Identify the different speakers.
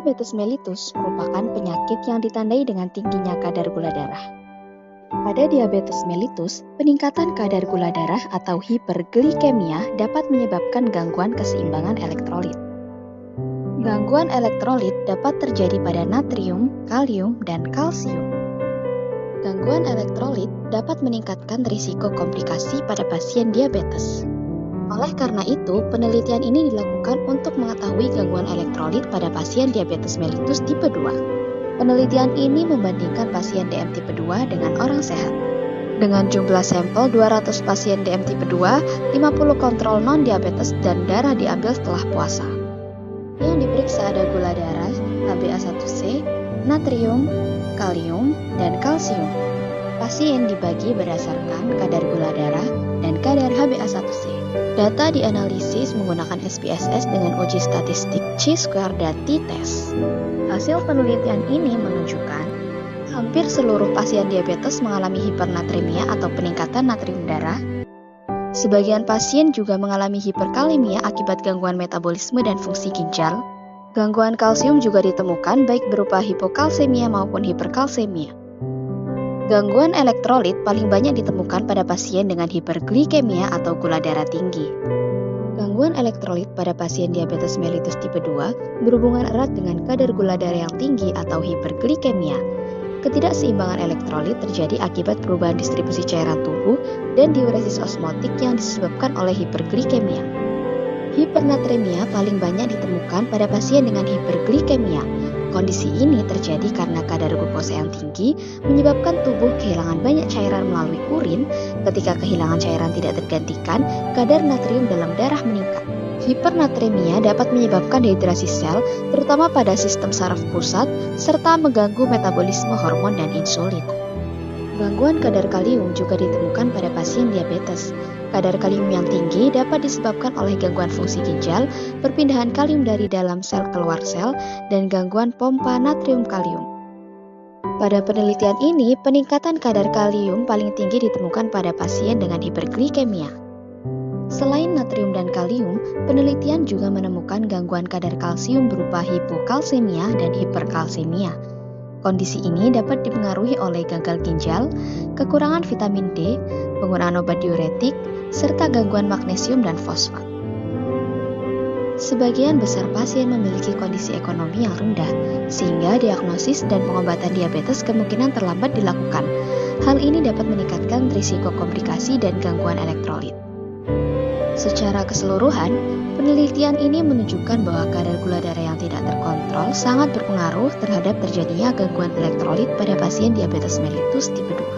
Speaker 1: Diabetes mellitus merupakan penyakit yang ditandai dengan tingginya kadar gula darah. Pada diabetes mellitus, peningkatan kadar gula darah atau hiperglikemia dapat menyebabkan gangguan keseimbangan elektrolit. Gangguan elektrolit dapat terjadi pada natrium, kalium, dan kalsium. Gangguan elektrolit dapat meningkatkan risiko komplikasi pada pasien diabetes. Oleh karena itu, penelitian ini dilakukan untuk mengetahui gangguan elektrolit pada pasien diabetes mellitus tipe 2. Penelitian ini membandingkan pasien DM tipe 2 dengan orang sehat. Dengan jumlah sampel 200 pasien DM tipe 2, 50 kontrol non-diabetes dan darah diambil setelah puasa. Yang diperiksa ada gula darah, HbA1c, natrium, kalium, dan kalsium. Pasien dibagi berdasarkan kadar gula darah dan kadar HbA1c. Data dianalisis menggunakan SPSS dengan uji statistik chi-square dan t-test. Hasil penelitian ini menunjukkan hampir seluruh pasien diabetes mengalami hipernatremia atau peningkatan natrium darah. Sebagian pasien juga mengalami hiperkalemia akibat gangguan metabolisme dan fungsi ginjal. Gangguan kalsium juga ditemukan baik berupa hipokalsemia maupun hiperkalsemia. Gangguan elektrolit paling banyak ditemukan pada pasien dengan hiperglikemia atau gula darah tinggi. Gangguan elektrolit pada pasien diabetes mellitus tipe 2 berhubungan erat dengan kadar gula darah yang tinggi atau hiperglikemia. Ketidakseimbangan elektrolit terjadi akibat perubahan distribusi cairan tubuh dan diuresis osmotik yang disebabkan oleh hiperglikemia. Hipernatremia paling banyak ditemukan pada pasien dengan hiperglikemia. Kondisi ini terjadi karena kadar glukosa yang tinggi menyebabkan tubuh kehilangan banyak cairan melalui urin. Ketika kehilangan cairan tidak tergantikan, kadar natrium dalam darah meningkat. Hipernatremia dapat menyebabkan dehidrasi sel, terutama pada sistem saraf pusat, serta mengganggu metabolisme hormon dan insulin. Gangguan kadar kalium juga ditemukan pada pasien diabetes. Kadar kalium yang tinggi dapat disebabkan oleh gangguan fungsi ginjal, perpindahan kalium dari dalam sel keluar sel, dan gangguan pompa natrium kalium. Pada penelitian ini, peningkatan kadar kalium paling tinggi ditemukan pada pasien dengan hiperglikemia. Selain natrium dan kalium, penelitian juga menemukan gangguan kadar kalsium berupa hipokalsemia dan hiperkalsemia. Kondisi ini dapat dipengaruhi oleh gagal ginjal, kekurangan vitamin D, penggunaan obat diuretik, serta gangguan magnesium dan fosfat. Sebagian besar pasien memiliki kondisi ekonomi yang rendah, sehingga diagnosis dan pengobatan diabetes kemungkinan terlambat dilakukan. Hal ini dapat meningkatkan risiko komplikasi dan gangguan elektrolit. Secara keseluruhan, penelitian ini menunjukkan bahwa kadar gula darah yang tidak terkontrol sangat berpengaruh terhadap terjadinya gangguan elektrolit pada pasien diabetes mellitus tipe 2.